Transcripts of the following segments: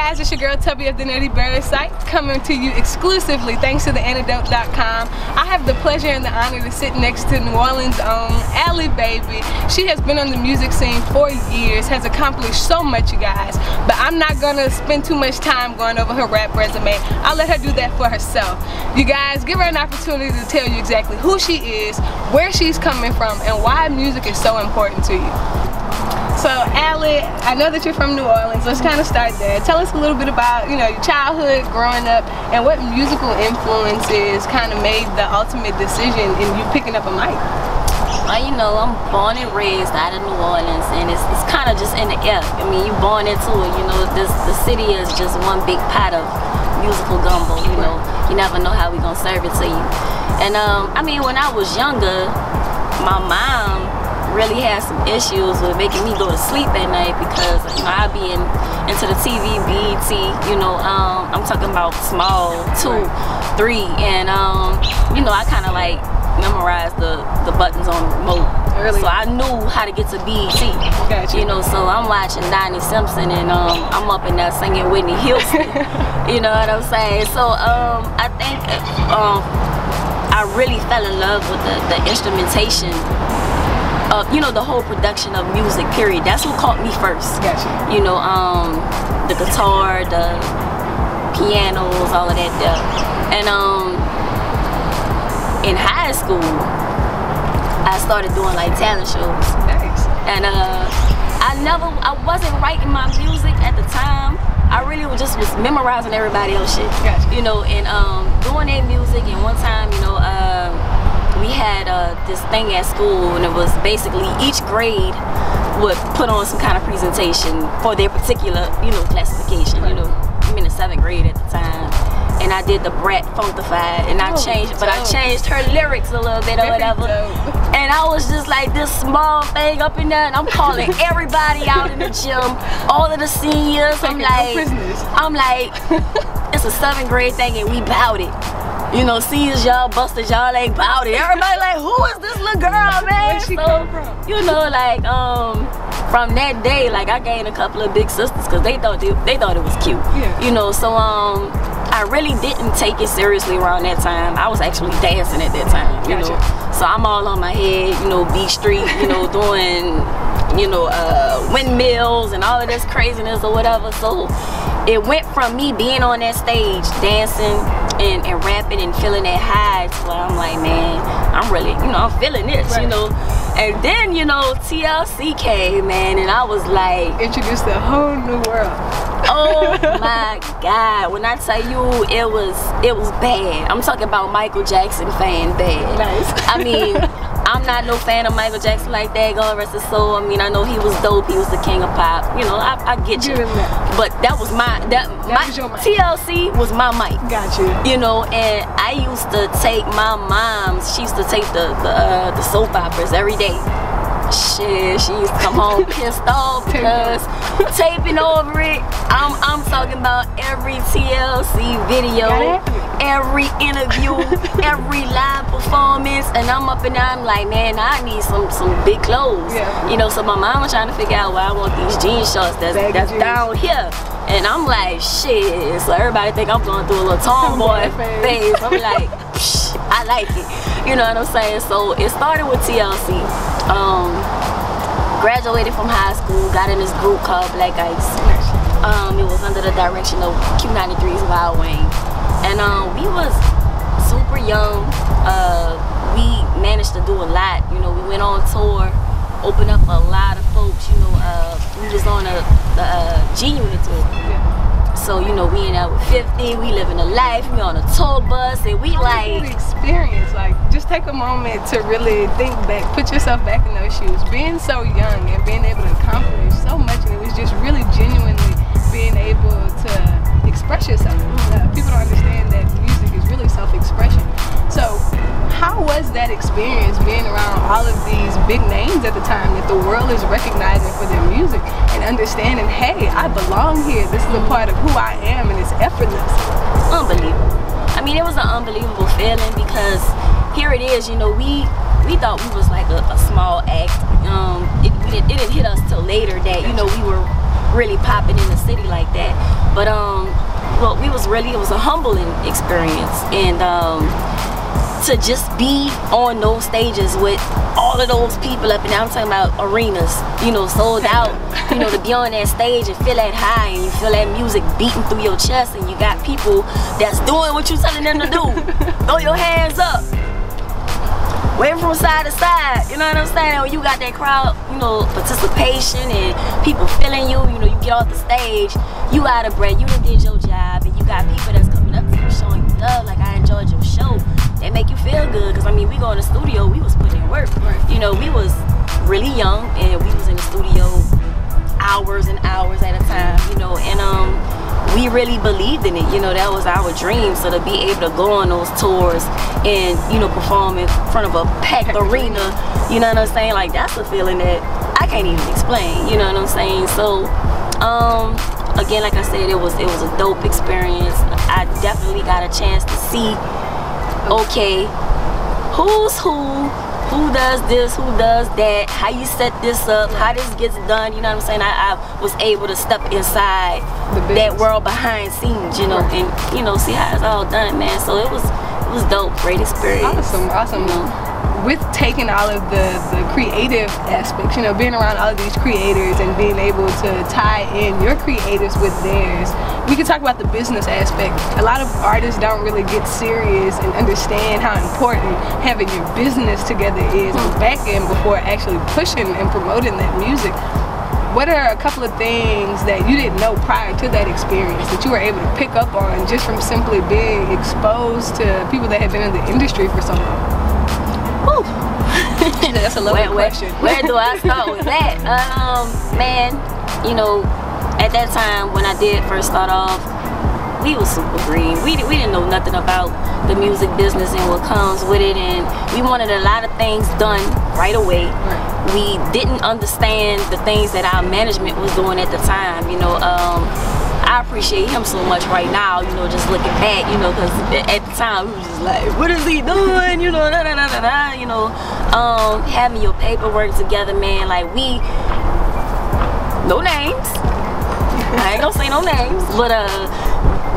guys, it's your girl Tubbi of the Allie Bbay site, coming to you exclusively thanks to theantidote.com. I have the pleasure and the honor to sit next to New Orleans' own Allie Baby. She has been on the music scene for years, has accomplished so much, you guys, but I'm not gonna spend too much time going over her rap resume. I'll let her do that for herself. You guys, give her an opportunity to tell you exactly who she is, where she's coming from, and why music is so important to you. So Allie, I know that you're from New Orleans. Let's kind of start there. Tell us a little bit about, your childhood, growing up, and what musical influences kind of made the ultimate decision in you picking up a mic. Well, I'm born and raised out of New Orleans, and it's kind of just in the air. I mean, you're born into it. The city is just one big pot of musical gumbo. You never know how we gonna serve it to you. And I mean, when I was younger, my mom really had some issues with making me go to sleep at night because I'd be into the TV, BET, I'm talking about small 2, 3, and I kind of like memorized the buttons on the remote. Early. So I knew how to get to BET. Gotcha. So I'm watching Donnie Simpson and I'm up in there singing Whitney Houston. You know what I'm saying? So I think I really fell in love with the instrumentation. The whole production of music, period. That's what caught me first. Gotcha. The guitar, the pianos, all of that stuff. And in high school, I started doing like talent shows. Nice. And I wasn't writing my music at the time. I really was memorizing everybody else shit. Gotcha. And doing that music, and one time, we had this thing at school, and it was basically each grade would put on some kind of presentation for their particular, classification. I'm in the 7th grade at the time, and I did the Brat Funkified, and I changed her lyrics a little bit or whatever. And I was just like this small thing up in there, and I'm calling everybody out in the gym, all of the seniors. I'm like, it's a 7th grade thing, and we bout it. Seniors, y'all busters, y'all ain't bout it. Everybody like, who is this little girl, man? Where'd she come from? From that day, I gained a couple of big sisters because they thought it was cute. Yeah. So I really didn't take it seriously around that time. I was actually dancing at that time. Gotcha. So I'm all on my head, Beach Street, doing, windmills and all of this craziness or whatever. So it went from me being on that stage, dancing and rapping and feeling that high to where I'm like, man, I'm really, I'm feeling this, right. And then, TLC came, man, and I was like, introduced a whole new world. Oh my God, when I tell you it was bad. I'm talking about Michael Jackson fan bad. Nice. I mean, I'm not no fan of Michael Jackson like that, God rest his soul. I mean, I know he was dope, he was the king of pop. I get you. But that was my mic. TLC was my mic. Gotcha. And I used to take my mom, she used to take the soap operas every day. Shit, she used to come home pissed off because taping over it. I'm talking about every TLC video, every interview, every live performance, and I'm up and down. I'm like, man, I need some big clothes. Yeah. So my mom was trying to figure out why I want these jean shorts that's down here. And I'm like, shit. So everybody think I'm going through a little tomboy phase. I'm like, psh, I like it. You know what I'm saying? So it started with TLC. Graduated from high school, got in this group called Black Ice. It was under the direction of Q93's Wild Wayne. And we was super young. We managed to do a lot. We went on tour, opened up a lot of folks. We was on the G-Unit tour. Yeah. So, we in there with 50, we living a life, we on a tour bus, and we like... experience, just take a moment to really think back, put yourself back in those shoes. Being so young and being able to accomplish so much, and it was just really genuinely being able to express yourself. People don't understand that music is really self-expression. So, how was that experience being around all of these big names at the time that the world is recognizing for their music and understanding, hey, I belong here, this is a part of who I am, and it's effortless? Unbelievable. I mean, it was an unbelievable feeling because here it is, we thought we was like a small act. It didn't hit us till later that, we were really popping in the city like that. But well, it was a humbling experience, and to just be on those stages with all of those people up and down. I'm talking about arenas, you know, sold out, you know, to be on that stage and feel that high, and you feel that music beating through your chest, and you got people that's doing what you're telling them to do. Throw your hands up, wave from side to side, you know what I'm saying? When you got that crowd, you know, participation and people feeling you, you know, you get off the stage, you out of breath, you done did your job, and you got people that's coming up to you showing you love, like, I enjoyed your show. They make you feel good, because I mean, we go in the studio, we was putting in work. You know, we was really young, and we was in the studio hours and hours at a time, you know, and we really believed in it. You know, that was our dream. So to be able to go on those tours and, you know, perform in front of a packed arena, you know what I'm saying? Like, that's a feeling that I can't even explain, you know what I'm saying? So again, like I said, it was a dope experience. I definitely got a chance to see, okay, who's who does this, who does that, how you set this up, how this gets done, you know what I'm saying? I was able to step inside that world behind scenes, you know, and, you know, see how it's all done, man. So it was dope, great experience. Awesome. You know? With taking all of the creative aspects, you know, being around all of these creators and being able to tie in your creatives with theirs, we can talk about the business aspect. A lot of artists don't really get serious and understand how important having your business together is on the back end before actually pushing and promoting that music. What are a couple of things that you didn't know prior to that experience that you were able to pick up on just from simply being exposed to people that have been in the industry for so long? Whew. That's a loaded question. Where do I start with that? Man, you know, at that time when I did first start off, we was super green. We didn't know nothing about the music business and what comes with it, and we wanted a lot of things done right away. We didn't understand the things that our management was doing at the time, you know. I appreciate him so much right now, you know, just looking back, you know, because at the time we was just like, what is he doing, you know, you know, having your paperwork together, man, like no names, I ain't gonna say no names, but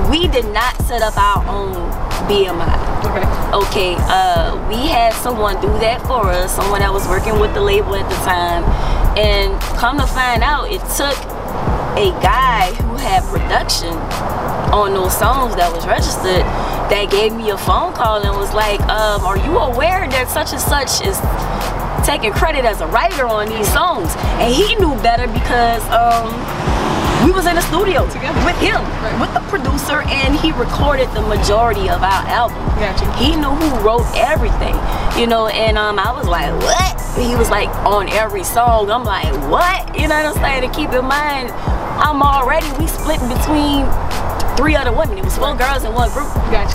we did not set up our own BMI. Okay, we had someone do that for us, someone that was working with the label at the time, and come to find out, it took a guy who had production on those songs that was registered that gave me a phone call and was like, are you aware that such and such is taking credit as a writer on these songs? And he knew better because we was in the studio together with him, with the producer, and he recorded the majority of our album. He knew who wrote everything, you know, and I was like, what? He was like, on every song. I'm like, what? You know what I'm saying? And keep in mind, we split between 3 other women. It was 4 girls in one group.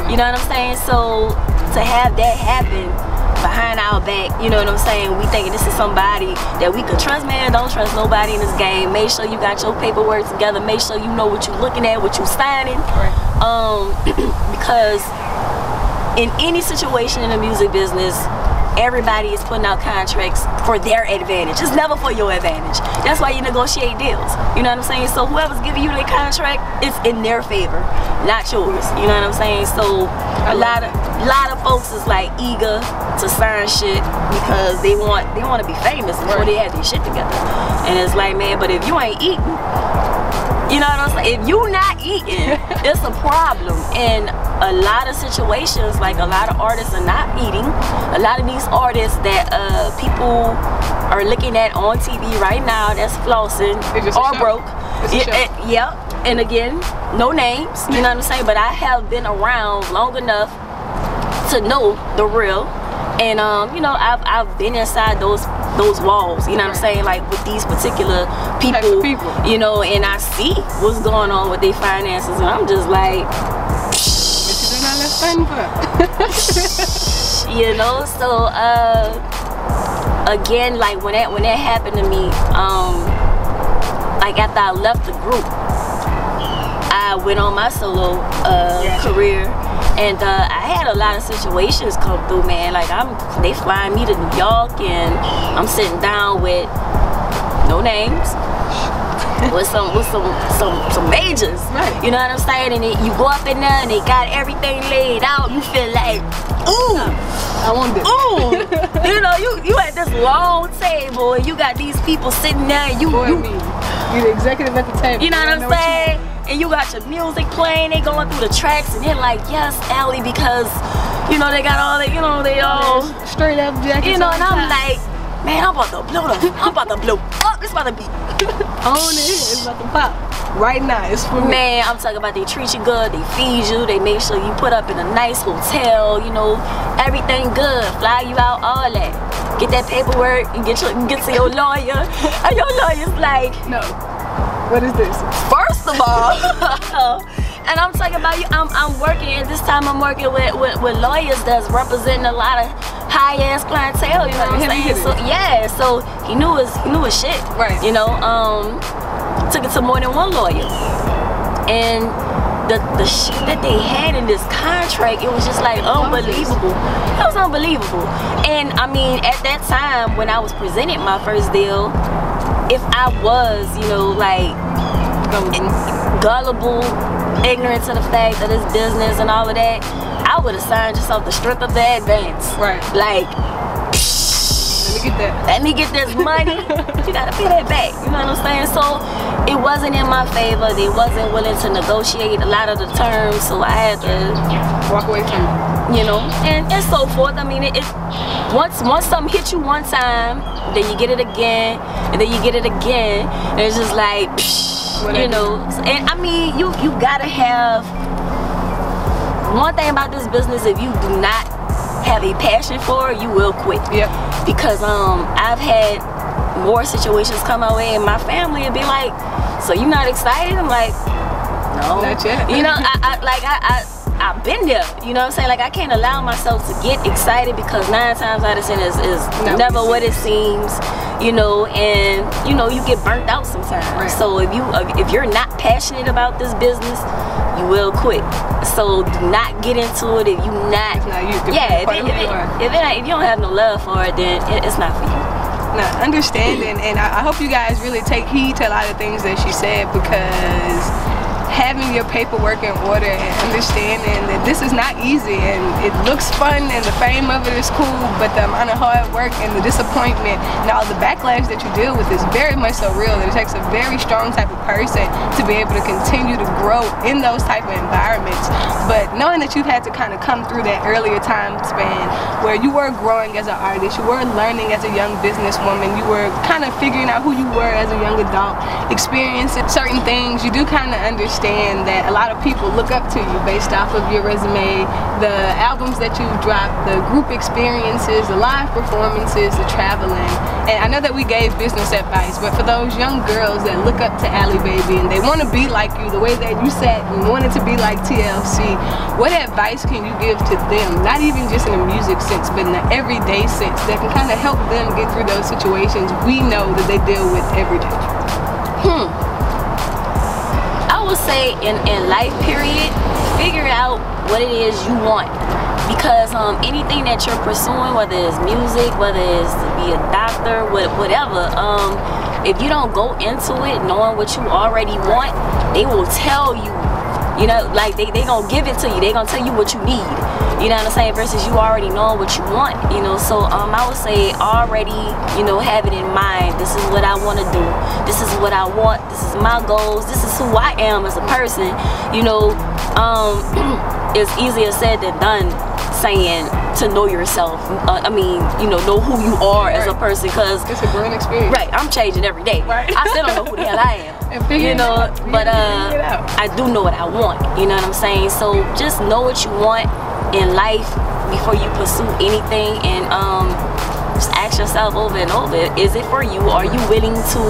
You know what I'm saying? So to have that happen behind our back, you know what I'm saying? We thinking this is somebody that we could trust, man. Don't trust nobody in this game. Make sure you got your paperwork together. Make sure you know what you're looking at, what you're signing. Because in any situation in the music business, everybody is putting out contracts for their advantage. It's never for your advantage. That's why you negotiate deals. You know what I'm saying? So whoever's giving you the contract, it's in their favor, not yours. You know what I'm saying? So a lot of folks is like eager to sign shit because they want to be famous before they have their shit together. And it's like, man, but if you ain't eating, you know what I'm saying? If you not eating, it's a problem. And a lot of situations, like a lot of artists are not eating. A lot of these artists that people are looking at on TV right now that's flossing are broke. Yep. And again, no names, you know what I'm saying? But I have been around long enough to know the real. And you know, I've been inside those walls, you know what I'm saying, like with these particular people, you know, and I see what's going on with their finances, and I'm just like, you know. So again, like when that happened to me, like after I left the group, I went on my solo career. And I had a lot of situations come through, man. Like they flying me to New York, and I'm sitting down with no names, with some majors. Right. You know what I'm saying? And you go up in there and they got everything laid out. You feel like, ooh, I want this. ooh. You know, you at this long table and you got these people sitting there and you the executive at the table. You know what I'm saying? And you got your music playing, they going through the tracks and they're like, yes, Allie, because you know they got all that, you know, they all straight up jackets. You know, and I'm like, man, I'm about to blow up. It's about to be on it. It's about to pop. Right now, it's for me. Man, I'm talking about they treat you good, they feed you, they make sure you put up in a nice hotel, you know, everything good, fly you out, all that. Get that paperwork, you get to your lawyer, and your lawyer's like, no, what is this? First of all, and I'm talking about you, I'm working, and this time I'm working with lawyers that's representing a lot of high-ass clientele, you know what I'm saying? So yeah, so he knew his shit. Right. You know, took it to more than one lawyer. And the shit that they had in this contract, it was just like unbelievable. It was unbelievable. And I mean, at that time when I was presented my first deal, if I was, you know, like gullible, ignorant to the fact of this business and all of that, I would have signed just off the strength of the advance. Right. Like, let me get that. Let me get this money. You gotta pay that back. You know what I'm saying? So it wasn't in my favor. They wasn't willing to negotiate a lot of the terms, so I had to walk away from it. You know, and so forth. I mean, once something hits you one time, then you get it again, and then you get it again, and it's just like, you know. And I mean, you gotta have. One thing about this business, if you do not have a passion for it, you will quit. Yep. Because I've had more situations come my way and my family would be like, so you not excited? I'm like, no. Not yet. You know, I've been there. You know what I'm saying? Like, I can't allow myself to get excited because 9 times out of 10 is never what it seems. You know, and you know, you get burnt out sometimes. Right. So if you're not passionate about this business, you will quit. So do not get into it if you not. If you don't have no love for it, then it's not for you. Now, understanding, and I hope you guys really take heed to a lot of things that she said, because having your paperwork in order and understanding that this is not easy, and it looks fun and the fame of it is cool, but the amount of hard work and the disappointment and all the backlash that you deal with is very much so real. It takes a very strong type of person to be able to continue to grow in those type of environments. But knowing that you've had to kind of come through that earlier time span where you were growing as an artist, you were learning as a young businesswoman, you were kind of figuring out who you were as a young adult, experiencing certain things, you do kind of understand that a lot of people look up to you based off of your resume, the albums that you've dropped, the group experiences, the live performances, the traveling. And I know that we gave business advice, but for those young girls that look up to Allie Baby and they want to be like you, the way that you sat and wanted to be like TLC, what advice can you give to them? Not even just in the music sense, but in the everyday sense that can kind of help them get through those situations we know that they deal with every day. I would say in life period, figure out what it is you want, because anything that you're pursuing, whether it's music, whether it's to be a doctor, whatever, if you don't go into it knowing what you already want, they will tell you, you know, like they gonna give it to you, they gonna tell you what you need, you know what I'm saying, versus you already knowing what you want, you know. So I would say already, you know, have it in mind, this is what I want to do, this is what I want, this is my goals, this is who I am as a person, you know. It's easier said than done saying to know yourself, I mean, you know who you are as a person, because it's a growing experience. Right, I'm changing every day. Right. I still don't know who the hell I am. You know, but I do know what I want, you know what I'm saying? So just know what you want in life before you pursue anything, and just ask yourself over and over, is it for you? Are you willing to,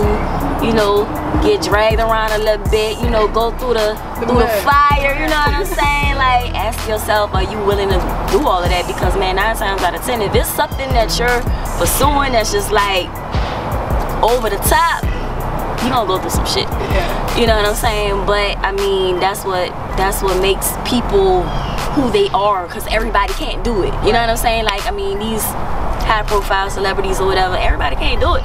you know, get dragged around a little bit, you know, go through the fire, you know what I'm saying? Like, ask yourself, are you willing to do all of that? Because man, 9 times out of 10, if it's something that you're pursuing that's just like over the top, you gonna go through some shit. Yeah. You know what I'm saying? But I mean, that's what makes people who they are, because everybody can't do it. You know what I'm saying? Like, I mean, these high profile celebrities or whatever, everybody can't do it.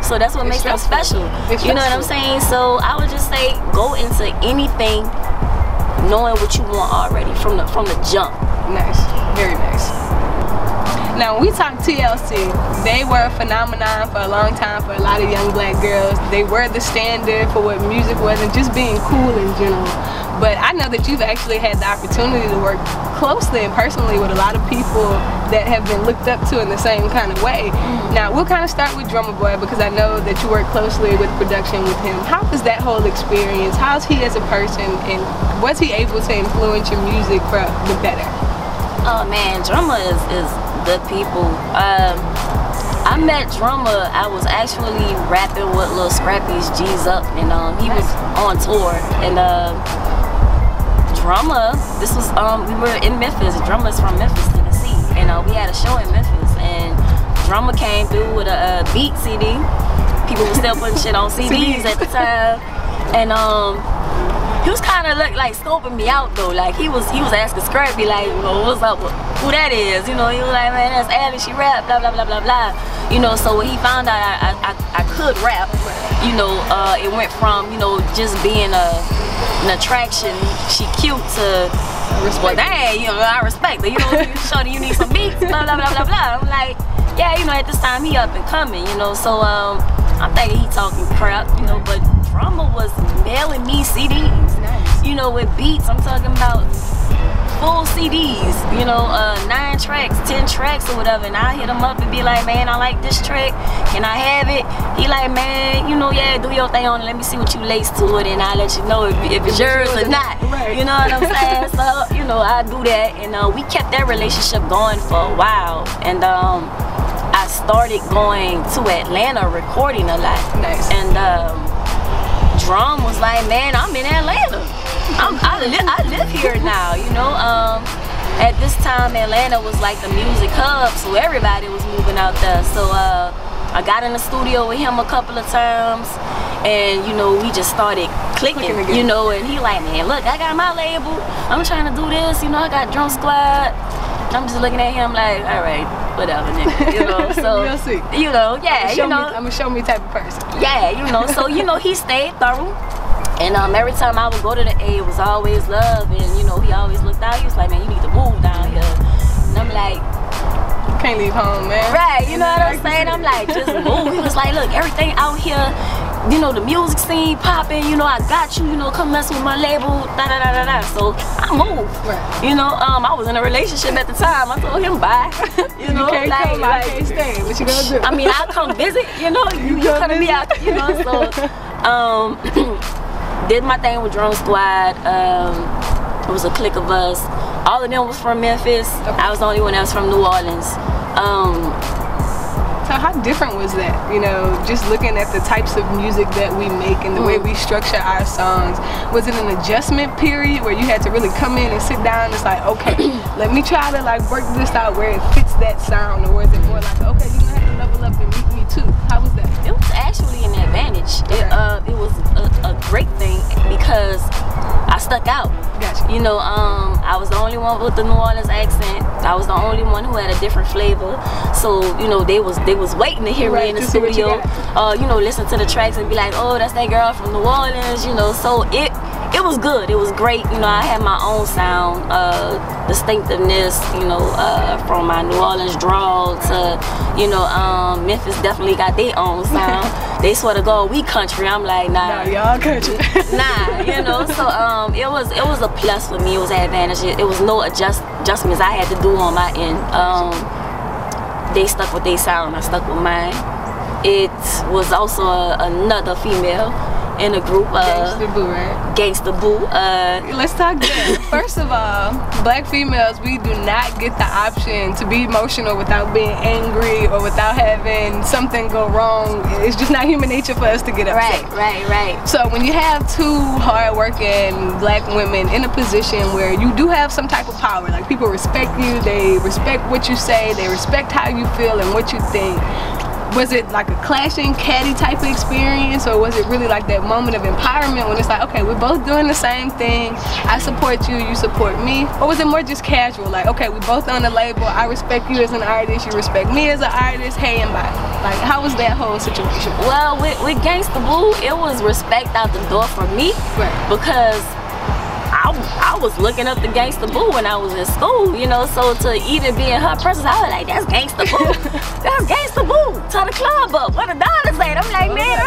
So that's what makes them special. You know what I'm saying? So I would just say go into anything knowing what you want already from the jump. Nice, very nice. Now, when we talk TLC, they were a phenomenon for a long time for a lot of young black girls. They were the standard for what music was and just being cool in general. But I know that you've actually had the opportunity to work closely and personally with a lot of people that have been looked up to in the same kind of way. Now, we'll kind of start with Drumma Boy because I know that you work closely with production with him. How was that whole experience? How's he as a person, and was he able to influence your music for the better? Oh man, Drumma is good people. I met Drumma, I was actually rapping with Lil Scrappy's G's Up, and he was on tour, and Drumma, this was, we were in Memphis. Drumma's from Memphis, Tennessee, and we had a show in Memphis, and Drumma came through with a beat CD. People were still putting shit on CDs at the time, and he was kind of like scoping me out though. Like he was asking Scrappy like, you know, what's up, who that is? You know, he was like, man, that's Allie, she rap, blah blah blah blah blah. You know, so when he found out I could rap, you know, it went from, you know, just being an attraction, she cute, to well, dang, you know, I respect her. You know, shorty, you need some beats, blah blah blah blah blah. I'm like, yeah, you know, at this time he up and coming, you know, so I'm thinking he talking crap, you know, but Drumma was mailing me CDs, you know, with beats. I'm talking about full CDs, you know, 9 tracks, 10 tracks or whatever, and I hit him up and be like, man, I like this track, can I have it? He like, man, you know, yeah, do your thing on it, let me see what you lace to it, and I'll let you know if it's yours or not, you know what I'm saying? So, you know, I do that, and we kept that relationship going for a while, and I started going to Atlanta recording a lot, and Drum was like, man, I'm in Atlanta. I live here now, you know. At this time, Atlanta was like the music hub, so everybody was moving out there. So I got in the studio with him a couple of times, and you know, we just started clicking, you know. And he like, man, look, I got my label. I'm trying to do this, you know. I got Drum Squad. And I'm just looking at him like, all right, whatever, nigga, you know. So we'll see. You know, yeah, you know, I'm a show me type of person. Yeah, you know. So you know, he stayed thorough. And every time I would go to the A, it was always love, and you know, he always looked out. He was like, man, you need to move down here. And I'm like, can't leave home, man. Right, you know what I'm saying? I'm like, just move. He was like, look, everything out here, you know, the music scene popping, you know, I got you, you know, come mess with my label, da da da da da. So I moved. Right. You know, I was in a relationship at the time. I told him bye. You know, you can't come, I can't stay. What you gonna do? I mean, I'll come visit, you know, you come to me out, you know, so did my thing with Drum Squad. It was a clique of us. All of them was from Memphis. I was the only one that was from New Orleans. So how different was that? You know, just looking at the types of music that we make and the way we structure our songs. Was it an adjustment period where you had to really come in and sit down and it's like, okay, let me try to like work this out where it fits that sound, or was it more like, okay, you're gonna have to level up and meet me too? How was that? It was actually an advantage. It was a great thing because I stuck out. Gotcha. You know, I was the only one with the New Orleans accent. I was the only one who had a different flavor. So, you know, they was waiting to hear me in the studio. You know, listen to the tracks and be like, oh, that's that girl from New Orleans, you know. So it was good. It was great. You know, I had my own sound, distinctiveness, you know, from my New Orleans drawl to, you know, Memphis definitely got their own sound. They swear to God, we country. I'm like, nah. Nah, y'all country. Nah, you know. So it was a plus for me. It was an advantage. It was no adjustments I had to do on my end. They stuck with their sound. I stuck with mine. It was also another female in the group. Gangsta Boo, right? Gangsta Boo. Let's talk that. First of all, black females, we do not get the option to be emotional without being angry or without having something go wrong. It's just not human nature for us to get upset. Right. So when you have two hard-working black women in a position where you do have some type of power, like people respect you, they respect what you say, they respect how you feel and what you think, Was it like a clashing, catty type of experience, or was it really like that moment of empowerment when it's like, okay, we're both doing the same thing, I support you, you support me? Or was it more just casual, like, okay, we both on the label, I respect you as an artist, you respect me as an artist, hey and bye? Like, how was that whole situation? Well, with Gangsta Boo, it was respect out the door for me, right, because I was looking up to Gangsta Boo when I was in school, you know, so to even be in her presence, I was like, that's Gangsta Boo. That's Gangsta Boo. Turn the club up. What the dollars at? I'm like, man,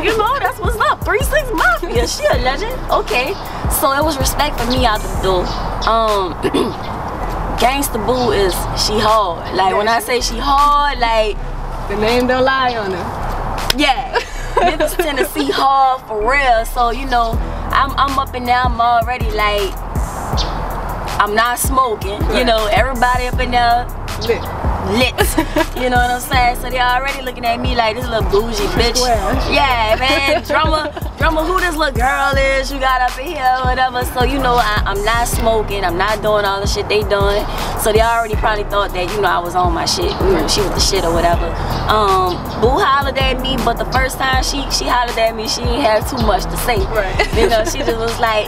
you know, that's what's up. 3-6 Mafia. She a legend. Okay. So it was respect for me out the door. Gangsta Boo is, she hard. Like, when I say she hard, like, the name don't lie on her. Yeah. Memphis, Tennessee hard for real. So, you know, I'm up and down, I'm already like, I'm not smoking, right, you know, everybody up in there lit, you know what I'm saying? So they already looking at me like this little bougie bitch. Yeah, man, Drumma, who this little girl is you got up in here, whatever. So, you know, I'm not smoking, I'm not doing all the shit they doing. So they already probably thought that, you know, I was on my shit, you know, she was the shit or whatever. Boo hollered at me, but the first time she hollered at me, she didn't have too much to say. Right. You know, she just was like,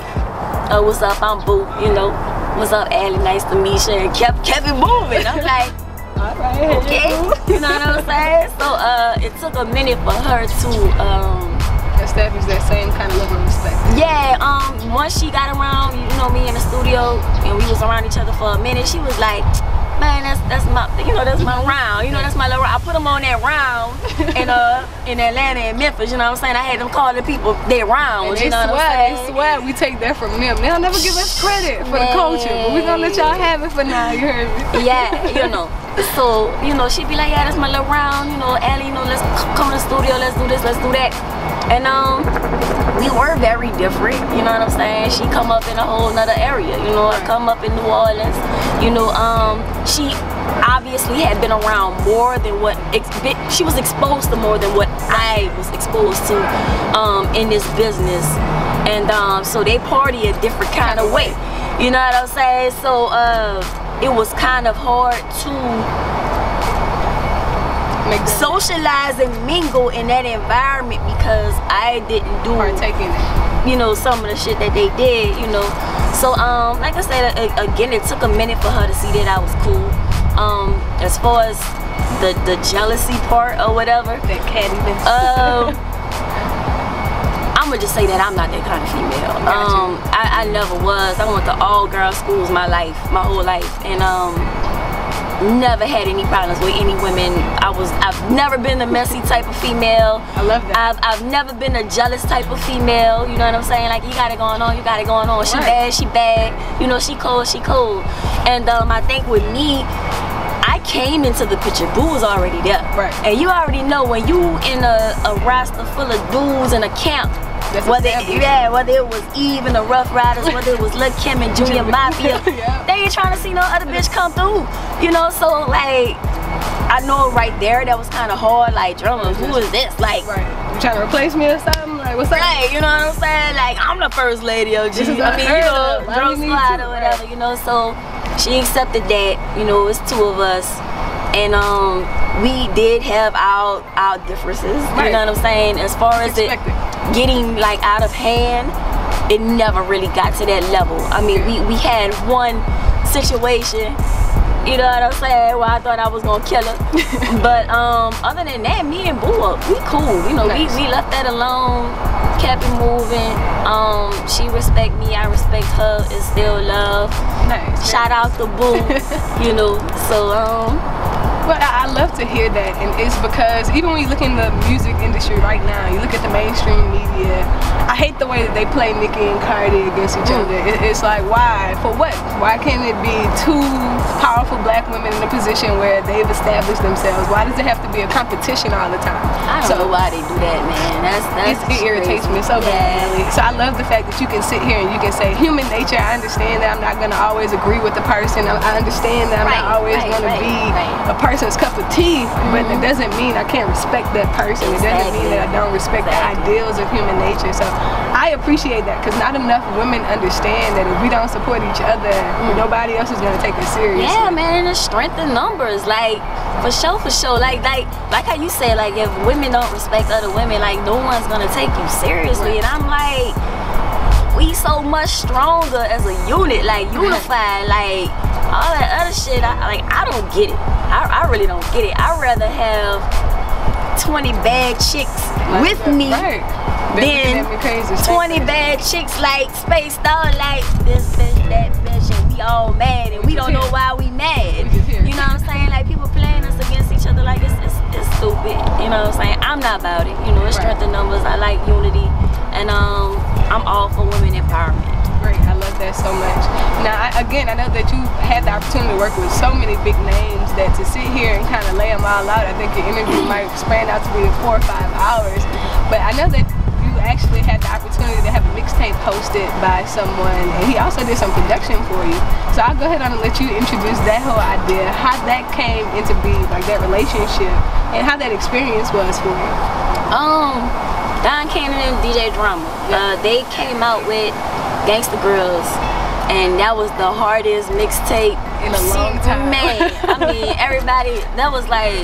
oh, what's up, I'm Boo, you know. What's up, Allie, nice to meet you, and kept it moving. I'm like, alright, okay, you know what I'm saying? So it took a minute for her to establish that same kind of level of respect. Yeah, once she got around, you know, me in the studio, and we was around each other for a minute, she was like, man, that's my, you know, that's my round, you know, that's my little round. I put them on that round in Atlanta and Memphis, you know what I'm saying? I had them call the people their rounds, you know what I'm saying? They swear we take that from them. They'll never give us credit for the culture, but we gonna let y'all have it for now, you heard me? Yeah, you know. So, you know, she'd be like, yeah, that's my little round, you know, Allie, you know, let's come to the studio, let's do this, let's do that. And we were very different, you know what I'm saying? She come up in a whole nother area, you know, I come up in New Orleans, you know, she obviously had been around more than what, she was exposed to more than what I was exposed to in this business. And so they party a different kind of way, you know what I'm saying? So it was kind of hard to socialize and mingle in that environment because I didn't do partake in it, you know, some of the shit that they did, you know. So like I said, again, it took a minute for her to see that I was cool. As far as the jealousy part or whatever, that cattiness, I'ma just say that I'm not that kind of female. I never was. I went to all girls schools my whole life, and never had any problems with any women. I've never been a messy type of female. I love that. I've never been a jealous type of female. You know what I'm saying? Like, you got it going on, you got it going on. She bad, she bad. You know, she cold, she cold. And I think with me, I came into the picture, Boo was already there. Right. And you already know when you in a roster full of dudes in a camp, whether it was Eve and the Rough Riders, whether it was Lil' Kim and Junior Mafia, they ain't trying to see no other bitch come through. You know, so like, I know right there that was kind of hard. Like, Drumma, who is this? Like, you trying to replace me or something? Like, what's up? Right, you know what I'm saying? Like, I'm the first lady, OG. I mean, you know, drum slide or whatever, you know. So she accepted that. You know, it's two of us. And we did have our differences, you know what I'm saying? As far as it getting like out of hand, it never really got to that level. I mean, we had one situation, you know what I'm saying, where I thought I was gonna kill her. But other than that, me and Boo, we cool. You know, we left that alone, kept it moving. She respect me, I respect her. It's still love. Nice. Shout out to Boo, you know. So But I love to hear that, and it's because even when you look in the music industry right now, you look at the mainstream media, I hate the way that they play Nicki and Cardi against each other. It's like, why? For what? Why can't it be two powerful black women in a position where they've established themselves? Why does it have to be a competition all the time? I don't know why they do that, man. It irritates me so badly. So I love the fact that you can sit here and you can say, human nature, I understand that I'm not going to always agree with the person. I understand that I'm not always going to be a person's cup of tea, but that doesn't mean I can't respect that person. It doesn't mean that I don't respect the ideals of human human nature. So I appreciate that, because not enough women understand that if we don't support each other, nobody else is gonna take us seriously. Yeah, man, and it's strength in numbers. Like, for sure. Like how you said, like, if women don't respect other women, like, no one's gonna take you seriously. And I'm like, we so much stronger as a unit, like unified, like all that other shit. I don't get it. I really don't get it. I'd rather have 20 bad chicks with me than 20 bad chicks like spaced out, like this bitch, that bitch, and we all mad and we don't know why we mad. You know what I'm saying? Like, people playing us against each other, like it's stupid. You know what I'm saying? I'm not about it. You know, it's strength in numbers. I like unity, and I'm all for women empowerment. Great, I love that so much. Now, I know that you had the opportunity to work with so many big names that to sit here and kind of lay them all out, I think your interview might span out to be 4 or 5 hours. But I know that you actually had the opportunity to have a mixtape hosted by someone, and he also did some production for you. So I'll go ahead and let you introduce that whole idea, how that came into being, like that relationship, and how that experience was for you. Don Cannon and DJ Drumma, they came out with Gangsta Girls, and that was the hardest mixtape in a long time. Man, I mean, everybody, that was like,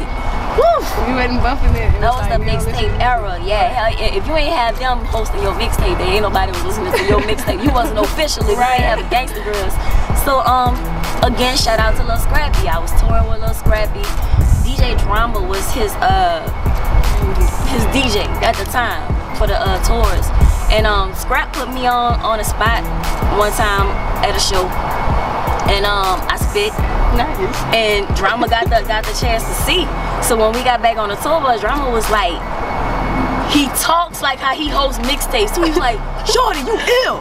woo! You wasn't bumping it. That was the mixtape era. Yeah, if you ain't have them hosting your mixtape, then ain't nobody was listening to your mixtape. You wasn't officially right. You ain't have Gangsta Girls. So again, shout out to Lil Scrappy. I was touring with Lil Scrappy. DJ Drumma was his DJ at the time for the tours, and Scrap put me on a spot one time at a show, and I spit. Nice. And Drumma got the chance to see. So when we got back on the tour bus, Drumma was like, he talks like how he hosts mixtapes. So he was like, "Shorty, you ill?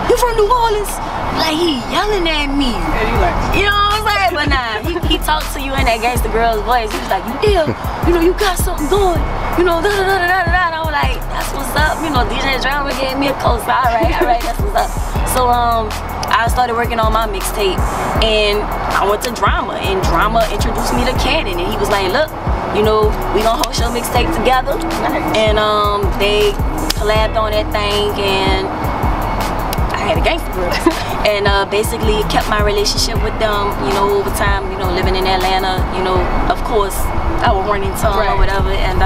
You from New Orleans?" Like, he yelling at me. And you like, you know what I'm saying? But nah, he talked to you in that Gangsta Girl's voice. He was like, "You ill? You know, you got something going. You know, da da da da da da." And I was like, "That's what's up." You know, DJ Drumma gave me a coast. All right, that's what's up. So I started working on my mixtape, and I went to Drumma, and Drumma introduced me to Cannon, and he was like, "Look, you know, we gonna host your mixtape together." Nice. And they collabed on that thing, and I had a Gangsta Girl. And basically kept my relationship with them, you know, over time, you know, living in Atlanta, you know, of course, I was running tongue or whatever, and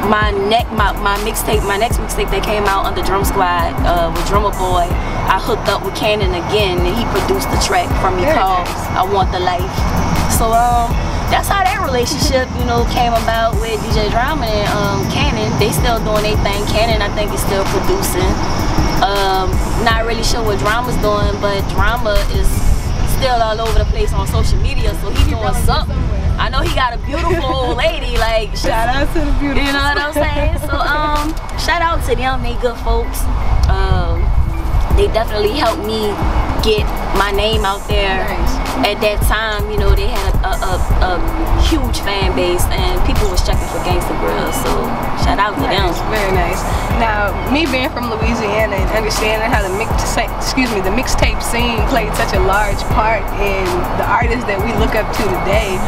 my next mixtape that came out under Drum Squad with Drumma Boy, I hooked up with Cannon again, and he produced the track for me called I Want the Life. So that's how that relationship, you know, came about with DJ Drumma and Cannon. They still doing their thing. Cannon, I think, is still producing. Not really sure what Drumma's doing, but Drumma is still all over the place on social media, so he's doing something. I know he got a beautiful old lady, like, shout out to the beautiful. You know what I'm saying? So shout out to them, they good folks. They definitely helped me get my name out there. At that time, you know, they had a huge fan base, and people was checking for Gangsta Girls, so shout out to them. Very nice. Now, me being from Louisiana and understanding how the mixtape scene played such a large part in the artists that we look up to today,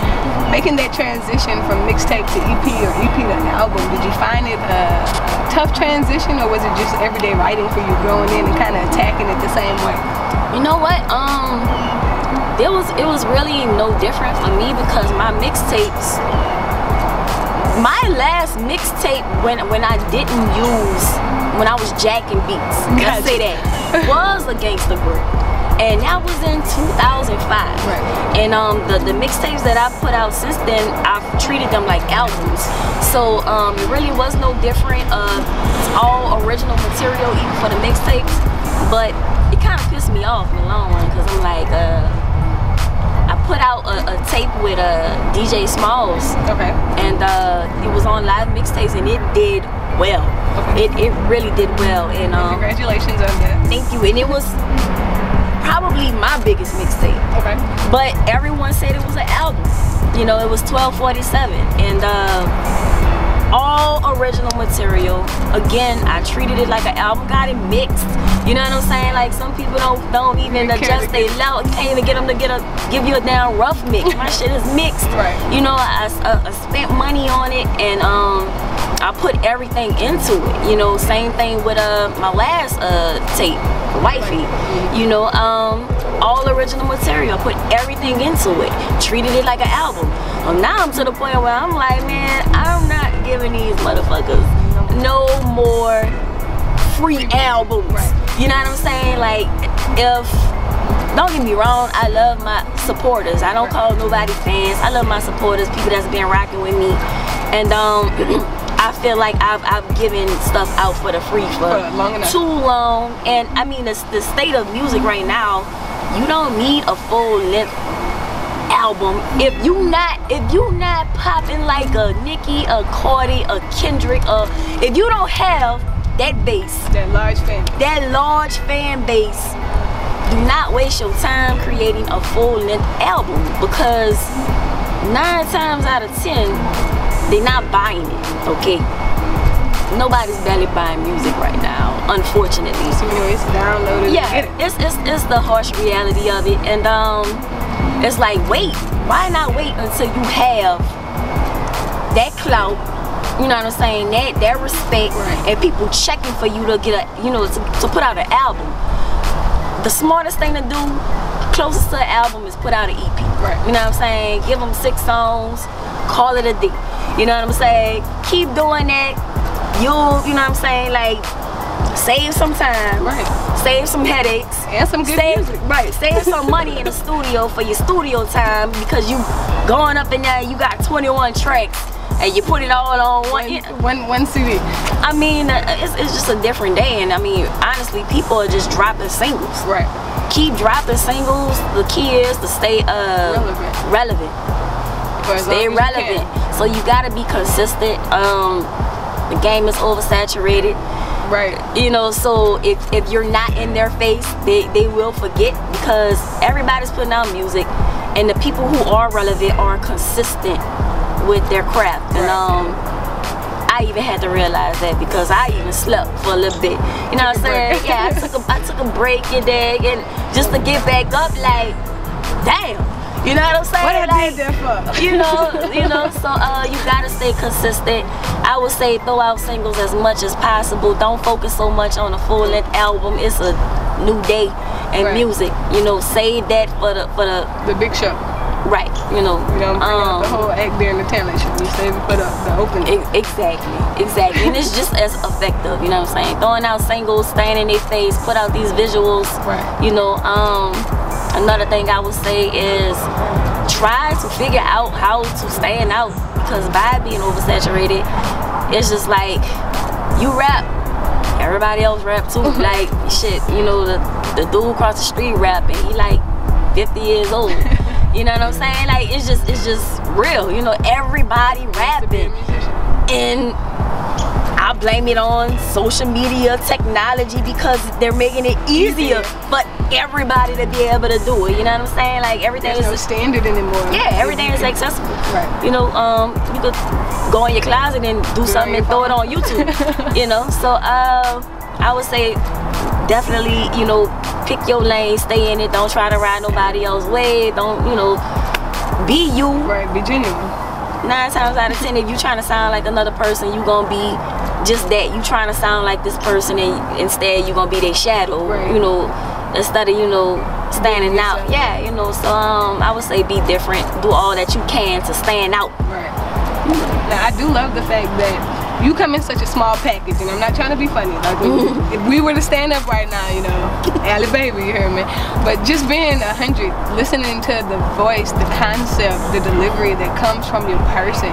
making that transition from mixtape to EP or EP to album, did you find it a tough transition, or was it just everyday writing for you, growing in and kind of attacking it the same way? You know what? It was really no different for me, because my mixtapes, my last mixtape when I didn't use, when I was jacking beats, let's say that, was a Gangsta Boo. And that was in 2005. And the mixtapes that I put out since then, I've treated them like albums. So it really was no different. It's all original material, even for the mixtapes. But it kind of pissed me off in the long run, because I'm like, I put out a tape with DJ Smalls, and it was on live mixtapes, and it did well. It really did well, and congratulations on that. Thank you. And it was probably my biggest mixtape. But everyone said it was an album. You know, it was 1247, and all original material. Again, I treated it like an album, got it mixed. You know what I'm saying? Like, some people don't even adjust their level. You can't even get them to give you a damn rough mix. My shit is mixed. You know, I spent money on it, and I put everything into it. You know, same thing with my last tape, Wifey. You know, all original material. I put everything into it. Treated it like an album. Now I'm to the point where I'm like, man, I'm not giving these motherfuckers no more free albums. You know what I'm saying? Like, don't get me wrong, I love my supporters. I don't call nobody fans. I love my supporters, people that's been rocking with me. And I feel like I've given stuff out for the free for too long. And I mean, the state of music right now, you don't need a full-length album if you not popping like a Nicki, a Cardi, a Kendrick, if you don't have that base, that large fan base, do not waste your time creating a full-length album, because 9 times out of 10 they're not buying it. Okay, nobody's barely buying music right now, unfortunately. So it's downloaded. Yeah, it's the harsh reality of it. And it's like, why not wait until you have that clout, you know what I'm saying, that respect, and people checking for you to get a, to put out an album. The smartest thing to do, closest to an album, is put out an EP. You know what I'm saying? Give them 6 songs, call it a day. You know what I'm saying? Keep doing that. You know what I'm saying? Like, save some time, save some headaches, and some good music. Save some money in the studio for your studio time, because you going up in there, you got 21 tracks, and you put it all on one CD. I mean, it's just a different day. And I mean, honestly, people are just dropping singles. Keep dropping singles. The key is to stay relevant. Stay relevant. So you gotta be consistent. The game is oversaturated. You know, so if you're not in their face, they will forget, because everybody's putting out music, and the people who are relevant are consistent with their craft. And I even had to realize that, because I even slept for a little bit. You know what I'm saying? Yeah, I took a break and just to get back up, like, damn. You know what I'm saying? What I did that for? You know, so you gotta stay consistent. I would say throw out singles as much as possible. Don't focus so much on a full-length album. It's a new day in music. You know, save that for the big show. You know. You don't bring out the whole act during the talent show. You save it for the opening. Exactly. And it's just as effective. You know what I'm saying? Throwing out singles, staying in their face, put out these visuals. You know, another thing I would say is try to figure out how to stand out, because by being oversaturated, it's just like, you rap, everybody else rap too. Like, shit, you know, the dude across the street rapping, he like 50 years old. You know what I'm saying? Like, it's just real. You know, everybody rapping. And I blame it on social media technology, because they're making it easier for everybody to be able to do it. You know what I'm saying? Like, everything is no standard anymore. Yeah, everything is accessible. You know, you could go in your closet and do something and throw it on YouTube. You know, so I would say definitely, you know, pick your lane, stay in it. Don't try to ride nobody else's way. Don't, you know, be you. Be genuine. 9 times out of 10, if you trying to sound like another person, you gonna be just that. You trying to sound like this person, and instead you gonna be their shadow. You know, instead of, you know, standing out. Yeah, you know. So I would say be different. Do all that you can to stand out. Now, I do love the fact that you come in such a small package, and I'm not trying to be funny. Like, if we were to stand up right now, you know, Allie Baby, you heard me. But just being 100, listening to the voice, the concept, the delivery that comes from your person,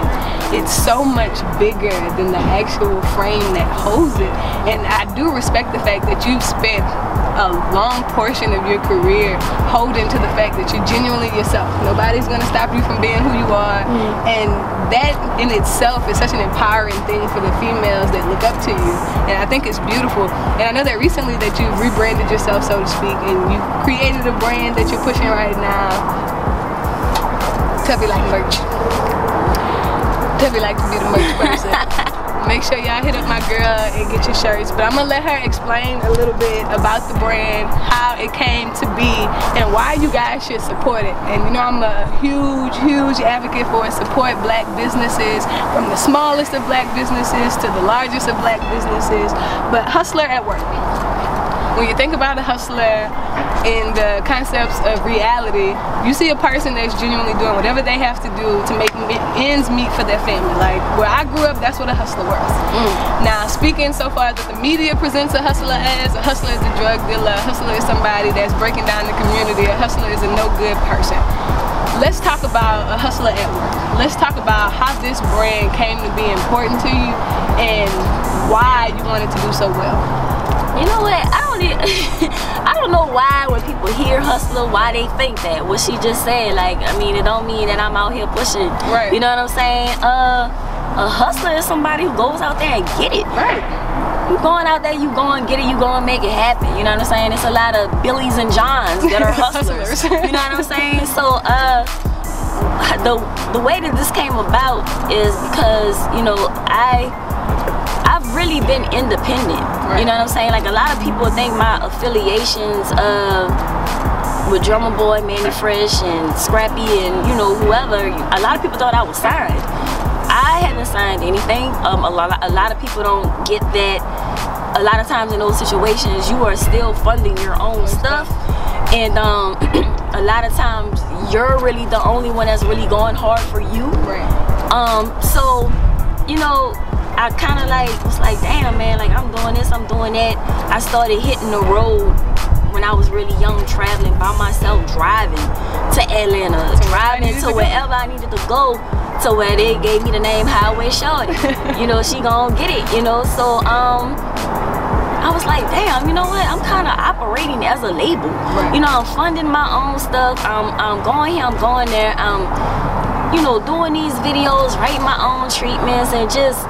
it's so much bigger than the actual frame that holds it. And I do respect the fact that you've spent a long portion of your career holding to the fact that you're genuinely yourself. Nobody's gonna stop you from being who you are. And that in itself is such an empowering thing for the females that look up to you, and I think it's beautiful. And I know that recently that you've rebranded yourself, so to speak, and you created a brand that you're pushing right now. Tubbi like merch. Tubbi like to be the merch person. Make sure y'all hit up my girl and get your shirts. But I'm gonna let her explain a little bit about the brand, how it came to be, and why you guys should support it. And you know I'm a huge advocate for it. Support black businesses, from the smallest of black businesses to the largest of black businesses. But hustler at work. When you think about a hustler in the concepts of reality, you see a person that's genuinely doing whatever they have to do to make ends meet for their family. Like where I grew up, that's what a hustler was. Now, speaking so far that the media presents a hustler is a drug dealer, a hustler is somebody that's breaking down the community, a hustler is a no good person. Let's talk about a hustler at work. Let's talk about how this brand came to be important to you and why you wanted to do so well. You know what? I don't know why when people hear hustler, why they think that. What she just said, like, I mean, it don't mean that I'm out here pushing. Right. You know what I'm saying? A hustler is somebody who goes out there and get it. Right. You going out there, you go and get it, you go and make it happen. You know what I'm saying? It's a lot of Billies and Johns that are hustlers. You know what I'm saying? So the way that this came about is because, you know, I've really been independent. Right. You know what I'm saying? Like a lot of people think my affiliations with Drumma Boy, Manny Fresh, and Scrappy, and you know whoever. A lot of people thought I was signed. I haven't signed anything. A lot of people don't get that. A lot of times in those situations, you are still funding your own stuff, and a lot of times you're really the only one that's really going hard for you. Right. So, you know, I kind of like was like, damn man, like I'm doing this, I'm doing that. I started hitting the road when I was really young, traveling by myself, driving to Atlanta, driving to wherever I needed to go, to where they gave me the name Highway Shorty. You know, she gon' get it, you know. So I was like, damn, you know what? I'm kind of operating as a label. Right. You know, I'm funding my own stuff. I'm going here, I'm going there. You know, doing these videos, writing my own treatments, and just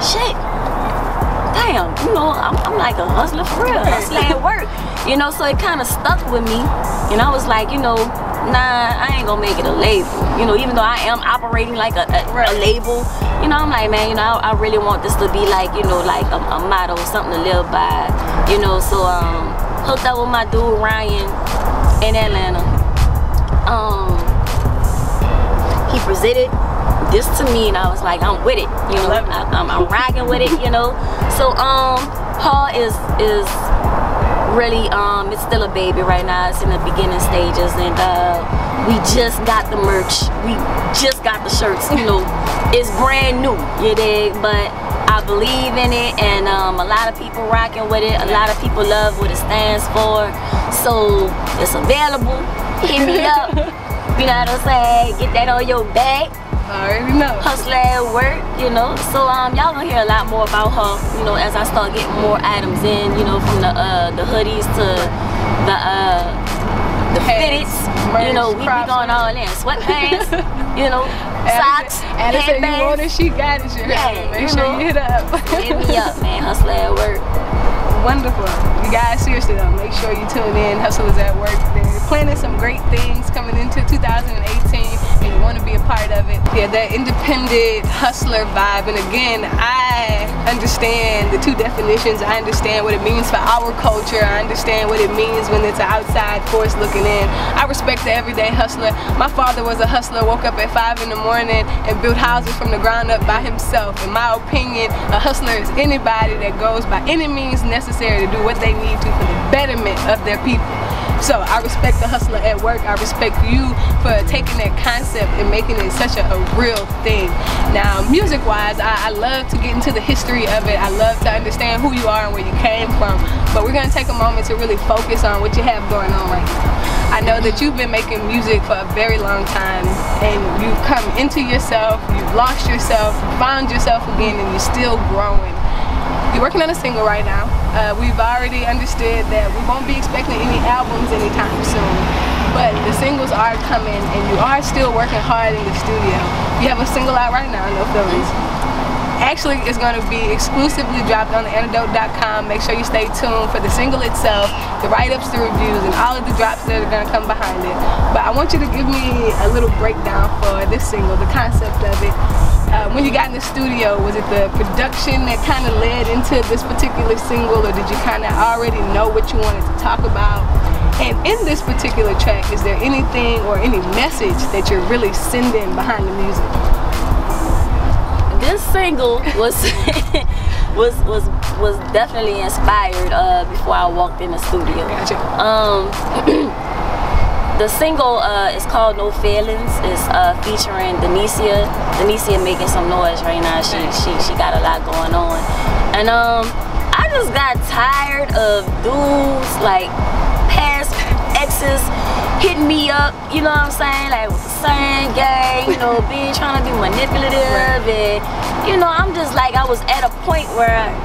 shit. Damn, you know, I'm like a hustler for real. Hustler at work. You know, so it kind of stuck with me. And I was like, you know, nah, I ain't gonna make it a label. You know, even though I am operating like a label, you know, I'm like, man, you know, I really want this to be like, you know, like a motto, something to live by. You know, so hooked up with my dude Ryan in Atlanta. He presented this to me, and I was like, I'm with it. You know, I'm rocking with it. You know, so Paul is really it's still a baby right now. It's in the beginning stages, and we just got the merch, we just got the shirts. You know, it's brand new, you dig? But I believe in it, and a lot of people rocking with it. A lot of people love what it stands for. So it's available. Hit me up. You know what I'm saying? Get that on your back. I already know. Hustler at work, you know. So y'all gonna hear a lot more about her, you know, as I start getting more items in, you know, from the hoodies to the fitteds. You know, we be going all in. Sweatpants, you know, socks, headbands. You want it, she got it. Yeah, make sure you hit up. Hit me up, man. Hustler at work. Wonderful. You guys, seriously though, make sure you tune in. Hustlers at Work. They're planning some great things coming into 2018, and you want to be a part of it. Yeah, that independent hustler vibe. And again, I understand the two definitions. I understand what it means for our culture. I understand what it means when it's an outside force looking in. I respect the everyday hustler. My father was a hustler, woke up at 5 in the morning and built houses from the ground up by himself. In my opinion, a hustler is anybody that goes by any means necessary to do what they need to for the betterment of their people. So I respect the hustler at work. I respect you for taking that concept and making it such a real thing. Now, music-wise, I love to get into the history of it. I love to understand who you are and where you came from. But we're gonna take a moment to really focus on what you have going on right now. I know that you've been making music for a very long time, and you've come into yourself, you've lost yourself, you found yourself again, and you're still growing. You're working on a single right now. We've already understood that we won't be expecting any albums anytime soon, but the singles are coming, and you are still working hard in the studio. You have a single out right now, No Feelings. Actually, it's going to be exclusively dropped on the antidote.com. Make sure you stay tuned for the single itself, the write-ups, the reviews, and all of the drops that are going to come behind it. But I I want you to give me a little breakdown for this single, the concept of it. When you got in the studio, was it the production that kind of led into this particular single, or did you kind of already know what you wanted to talk about? And in this particular track, is there anything or any message that you're really sending behind the music? This single was was definitely inspired before I walked in the studio. Gotcha. The single is called No Feelings. It's featuring Denicia. Denicia making some noise right now. She got a lot going on. And I just got tired of dudes like past exes hitting me up, you know what I'm saying? Like with the same gang, you know, being trying to be manipulative, and you know, I'm just like, I was at a point where I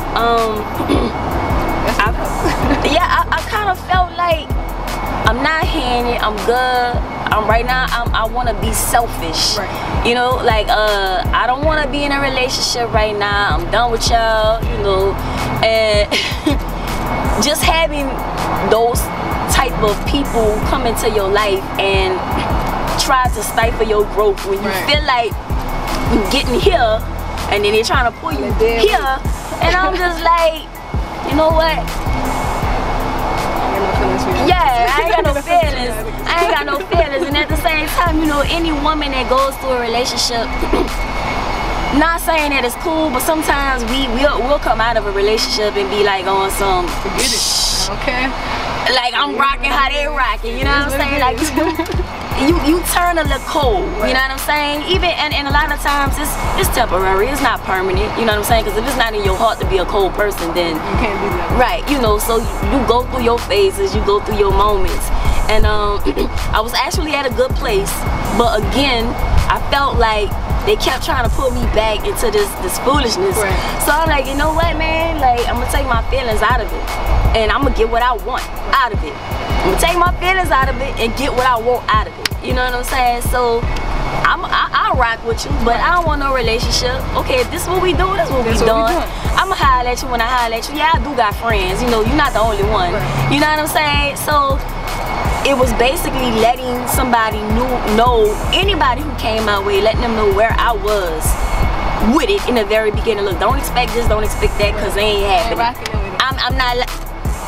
kind of felt like I'm not hearing it. I'm good. Right now. I want to be selfish. Right. You know, like I don't want to be in a relationship right now. I'm done with y'all. You know, and just having those type of people come into your life and try to stifle your growth when you feel like you're getting here, and then they're trying to pull you here, and I'm just like, you know what? Yeah, I ain't got no feelings. I ain't got no feelings. And at the same time, you know, any woman that goes through a relationship, not saying that it's cool, but sometimes we'll come out of a relationship and be like on some forget it. Okay. Like I'm rocking how they rocking, you know what I'm saying? Like you turn a little cold, you know what I'm saying? Even and a lot of times it's temporary, it's not permanent, you know what I'm saying? Because if it's not in your heart to be a cold person, then you can't do that. Right, you know, so you go through your phases, you go through your moments. And I was actually at a good place, but again, I felt like they kept trying to put me back into this foolishness. Right. So I'm like, you know what, man? Like, I'm gonna take my feelings out of it, and I'm gonna get what I want out of it. I'm gonna take my feelings out of it and get what I want out of it. You know what I'm saying? So I'll rock with you, but I don't want no relationship. Okay, if this is what we do, this is what we doing. I'ma holler at you when I holler at you. Yeah, I do got friends. You know, you're not the only one. Right. You know what I'm saying? So it was basically letting somebody know, anybody who came my way, letting them know where I was with it in the very beginning. Look, don't expect this, don't expect that, because they ain't happening. I'm not,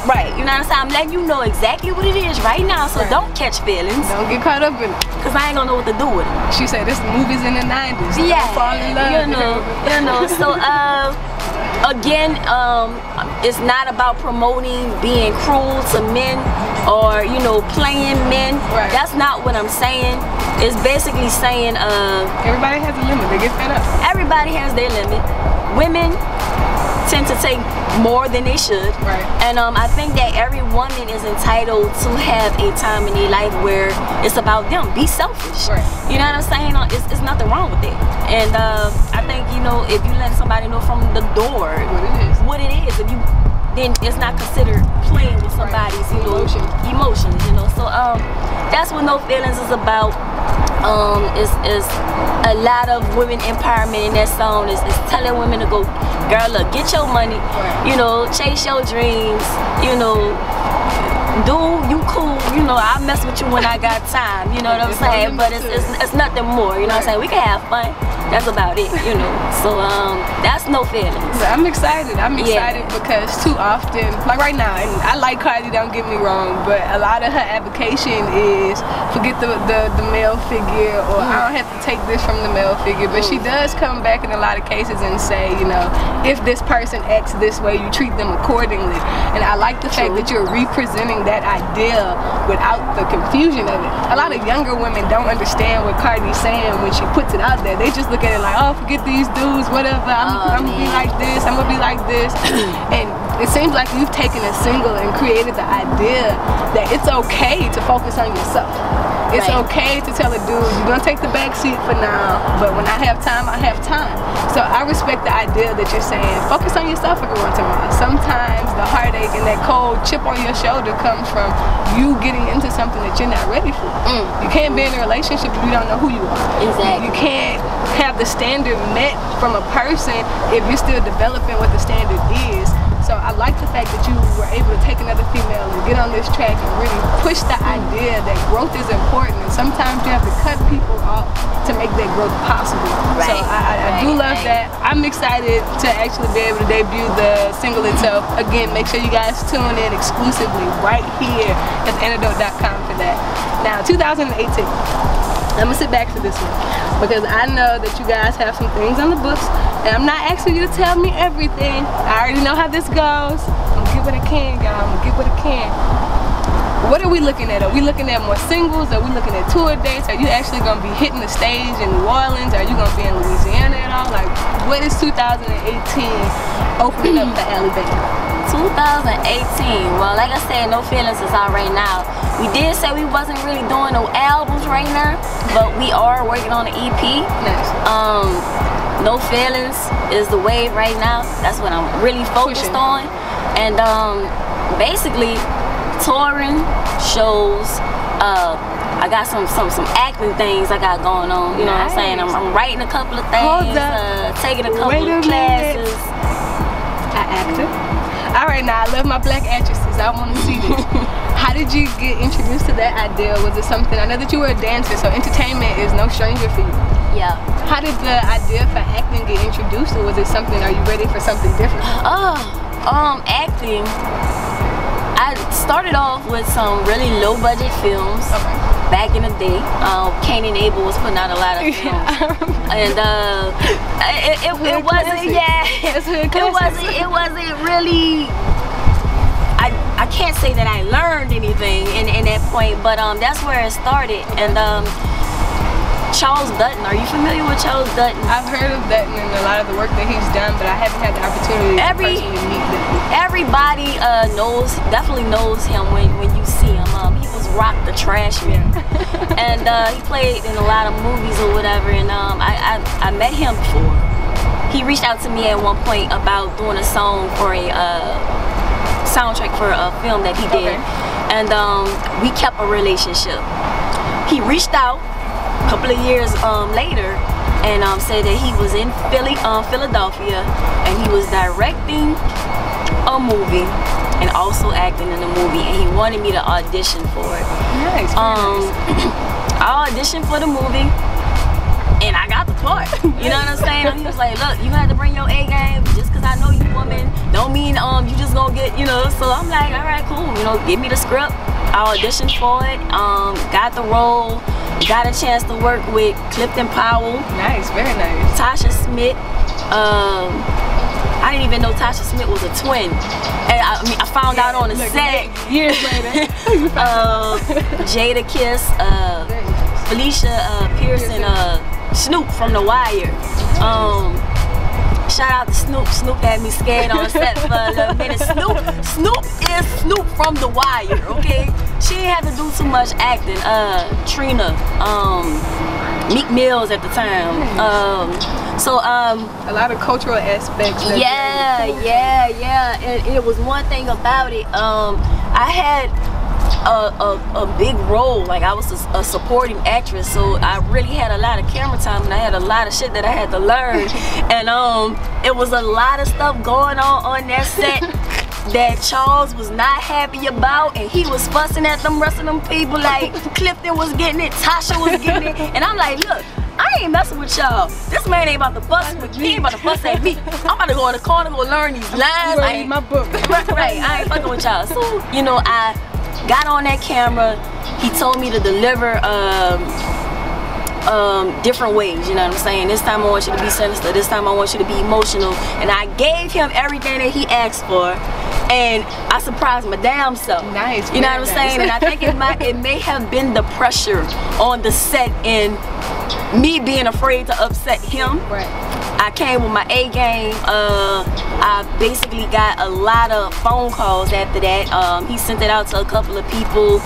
right, you know what I'm saying? I'm letting you know exactly what it is right now, so don't catch feelings. Don't get caught up in it. Because I ain't gonna know what to do with it. She said this movies in the 90s. Yeah, don't fall in love. You know, so again, it's not about promoting being cruel to men or, you know, playing men. Right. That's not what I'm saying. It's basically saying everybody has a limit. They get fed up. Everybody has their limit. Women tend to take more than they should. Right. And I think that every woman is entitled to have a time in their life where it's about them. Be selfish. Right. You know what I'm saying? It's nothing wrong with it. And I think, you know, if you let somebody know from the door what it is, if you, then it's not considered playing with somebody's, you know, emotions, you know. So that's what No Feelings is about. Is a lot of women empowerment in that song. Is telling women to go, girl, look, get your money, you know, chase your dreams, you know, do you cool, you know, I mess with you when I got time, you know what I'm saying? But it's nothing more, you know what I'm saying? We can have fun. That's about it, you know. So that's No Feelings. I'm excited. I'm excited because too often, like right now, and I like Cardi, don't get me wrong, but a lot of her advocation is forget the male figure, or I don't have to take this from the male figure. But she does come back in a lot of cases and say, you know, if this person acts this way, you treat them accordingly. And I like the fact that you're representing that idea without the confusion of it. A lot of younger women don't understand what Cardi's saying when she puts it out there. They just look at it like, oh, forget these dudes, whatever, I'm gonna be like this, I'm gonna be like this. And it seems like you've taken a single and created the idea that it's okay to focus on yourself. It's okay to tell a dude, you're gonna take the back seat for now, but when I have time, I have time. So I respect the idea that you're saying, focus on yourself every once in a while. Sometimes the heartache and that cold chip on your shoulder comes from you getting into something that you're not ready for. You can't be in a relationship if you don't know who you are. Exactly. You can't have the standard met from a person if you're still developing what the standard is. So I like the fact that you were able to take another female and get on this track and really push the idea that growth is important, and sometimes you have to cut people off to make that growth possible. So I do love that. I'm excited to actually be able to debut the single itself. Again, make sure you guys tune in exclusively right here at antidote.com for that. Now, 2018. I'm gonna sit back for this one because I know that you guys have some things on the books, and I'm not asking you to tell me everything. I already know how this goes. I'm gonna get what I can, y'all. I'm gonna get what I can. What are we looking at? Are we looking at more singles? Are we looking at tour dates? Are you actually gonna be hitting the stage in New Orleans? Are you gonna be in Louisiana at all? Like, what is 2018 opening up for Allie Baby? 2018, well, like I said, No Feelings is out right now. We did say we wasn't really doing no albums right now, but we are working on an EP. Nice. No Feelings is the wave right now. That's what I'm really focused on. And basically touring, shows, I got some acting things I got going on, you know what I'm saying? I'm writing a couple of things, taking a couple of classes. I acted. Alright, now I love my black actresses. I want to see this. How did you get introduced to that idea? Was it something, I know that you were a dancer, so entertainment is no stranger for you. Yeah. How did the idea for acting get introduced, or was it something, are you ready for something different? Acting. I started off with some really low budget films. Back in the day, Cain and Abel was putting out a lot of films, and it wasn't, it wasn't really. I can't say that I learned anything in that point, but that's where it started. And Charles Dutton, are you familiar with Charles Dutton? I've heard of Dutton and a lot of the work that he's done, but I haven't had the opportunity to personally meet him. Everybody definitely knows him when you see him. He was Rock the Trash Man, and he played in a lot of movies or whatever. And I met him before. He reached out to me at one point about doing a song for a soundtrack for a film that he did, and we kept a relationship. He reached out a couple of years later and said that he was in Philadelphia, and he was directing a movie and also acting in the movie, and he wanted me to audition for it. Nice. I auditioned for the movie and I got the part. You know what I'm saying? He was like, look, you have to bring your A game. Just because I know you woman don't mean you just gonna get, you know. So I'm like, all right, cool, you know, give me the script. I auditioned for it, got the role, got a chance to work with Clifton Powell. Nice, very nice. Tasha Smith. I didn't even know Tasha Smith was a twin. And I found out on the set. Years later. Jada Kiss, Felicia Pearson, Snoop from The Wire. Shout out to Snoop. Snoop had me scared on set for a little minute. Snoop is Snoop from The Wire, okay? She didn't have to do too much acting. Trina, Meek Mills at the time. A lot of cultural aspects. Yeah. And it was one thing about it. I had a big role, like I was a supporting actress, so I really had a lot of camera time, and I had a lot of shit that I had to learn. And it was a lot of stuff going on that set that Charles was not happy about, and he was fussing at them rest of them people. Like Clifton was getting it, Tasha was getting it, and I'm like, look, I ain't messing with y'all. This man ain't about to fuss with me, he ain't about to fuss at me. I'm about to go in the corner, go learn these lines. I ain't my book. Right, I ain't fucking with y'all. So, you know, I got on that camera. He told me to deliver different ways, you know what I'm saying? This time I want you to be sinister, this time I want you to be emotional. And I gave him everything that he asked for, and I surprised my damn self. Nice. You know what I'm saying? And I think it may have been the pressure on the set and me being afraid to upset him. Right. I came with my A game. I basically got a lot of phone calls after that. He sent it out to a couple of people,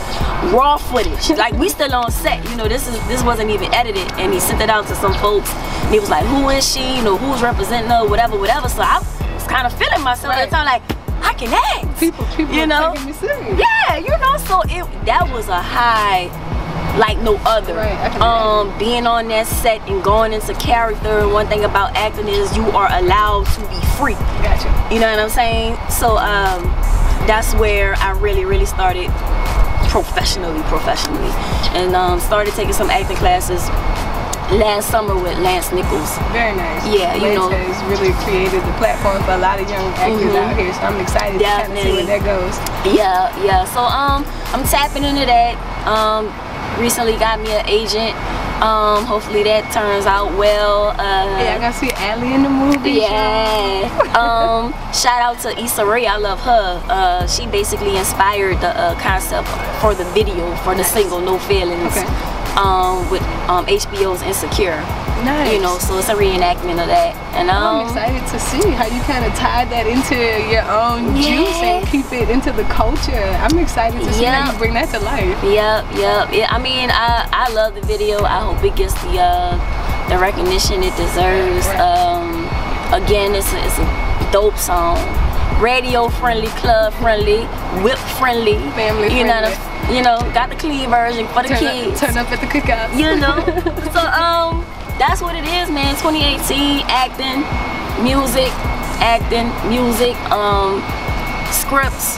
raw footage. Like, we still on set, you know, this wasn't even edited, and he sent it out to some folks, and he was like, who is she, you know, who's representing her, whatever. So I was kind of feeling myself at the time, like, I can act. People you know? taking me serious. Yeah, you know, so that was a high like no other. Right, being on that set and going into character. One thing about acting is you are allowed to be free. Gotcha. You know what I'm saying? So that's where I really started professionally, and started taking some acting classes last summer with Lance Nichols. Very nice. Yeah, you know, has really created the platform for a lot of young actors out here, so I'm excited to kind of see where that goes. Yeah. So I'm tapping into that. Recently got me an agent. Hopefully that turns out well. Yeah, I gotta see Allie in the movie. Yeah. Shout out to Issa Rae. I love her. She basically inspired the concept for the video for the single No Feelings. Okay. With HBO's Insecure. Nice. You know, so it's a reenactment of that. And I'm excited to see how you kind of tied that into your own juice and keep it into the culture. I'm excited to see how you bring that to life. Yeah. I mean, I love the video. I hope it gets the recognition it deserves. Again, it's a dope song. Radio friendly, club friendly, whip friendly, family friendly. You know, got the clean version for the kids. Turn up at the cookouts. You know. So that's what it is, man. 2018, acting, music, scripts,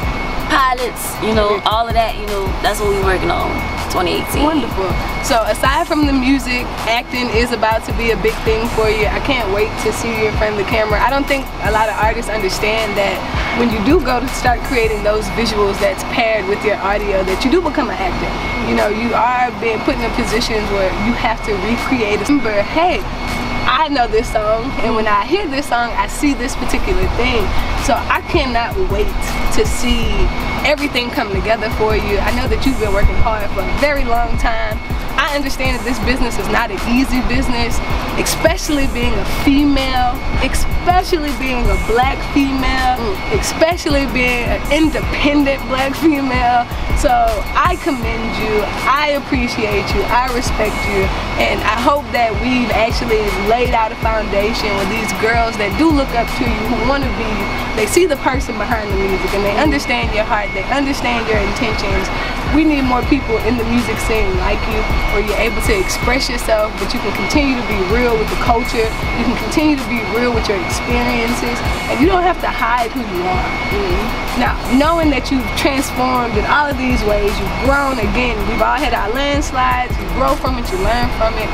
pilots, you know, all of that, you know, that's what we're working on. 2018. Wonderful. So aside from the music, acting is about to be a big thing for you. I can't wait to see you in front of the camera. I don't think a lot of artists understand that when you do go to start creating those visuals that's paired with your audio, that you do become an actor. You know, you are being put in positions where you have to recreate a number. Hey, I know this song, and when I hear this song, I see this particular thing. So I cannot wait to see everything come together for you. I know that you've been working hard for a very long time. I understand that this business is not an easy business, especially being a female, especially being a black female, especially being an independent black female. So I commend you, I appreciate you, I respect you, and I hope that we've actually laid out a foundation with these girls that do look up to you, who want to be you. They see the person behind the music and they understand your heart, they understand your intentions. We need more people in the music scene like you, where you're able to express yourself, but you can continue to be real with the culture, you can continue to be real with your experiences, and you don't have to hide who you are. Now, knowing that you've transformed in all of these ways, you've grown again, we've all had our landslides, you grow from it, you learn from it.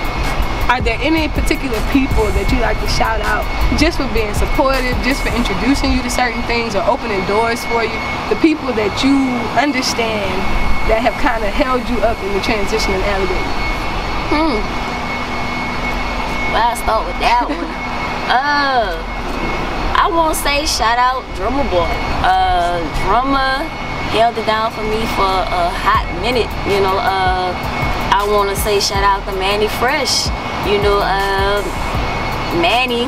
Are there any particular people that you like to shout out just for being supportive, just for introducing you to certain things or opening doors for you? The people that you understand that have kind of held you up in the transition in Allie Baby? Well, I'll start with that one. I want to say shout out Drumma Boy. Drumma held it down for me for a hot minute, you know. I want to say shout out to Manny Fresh. You know, Manny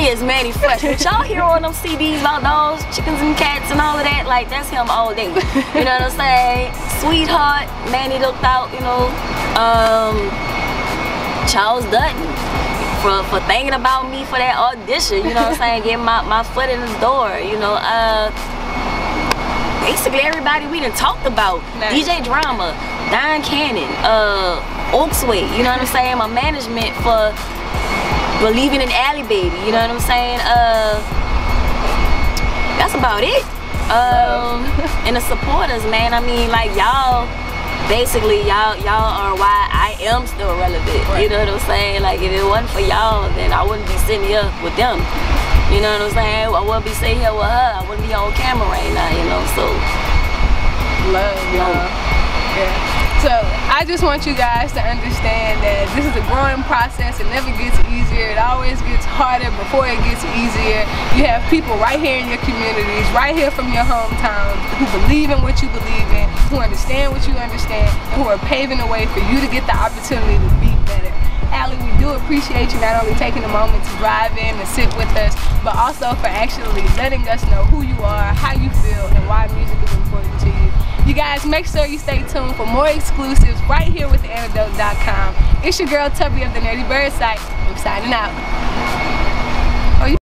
is Manny Fresh. But y'all hear all them CDs about dogs, chickens and cats and all of that, like that's him all day. You know what I'm saying? Sweetheart, Manny looked out, you know. Charles Dutton for thinking about me for that audition, you know what I'm saying? Getting my foot in the door, you know. Basically everybody we done talked about. DJ Drama, Don Cannon, Oaksway, you know what I'm saying? My management for believing in Allie Baby, you know what I'm saying? That's about it. And the supporters, man, I mean, like y'all, basically y'all are why I am still relevant. You know what I'm saying? Like if it wasn't for y'all, then I wouldn't be sitting here with them. You know what I'm saying? I wouldn't be sitting here with her. I wouldn't be on camera right now, you know, so. Love y'all. Yeah. So I just want you guys to understand that this is a growing process. It never gets easier. It always gets harder before it gets easier. You have people right here in your communities, right here from your hometown, who believe in what you believe in, who understand what you understand, and who are paving the way for you to get the opportunity to be better. Allie, we do appreciate you not only taking a moment to drive in and sit with us, but also for actually letting us know who you are, how you feel, and why music is important to you. You guys, make sure you stay tuned for more exclusives right here with theantidote.com. It's your girl Tubbi of the Nerdy Bird site. I'm signing out.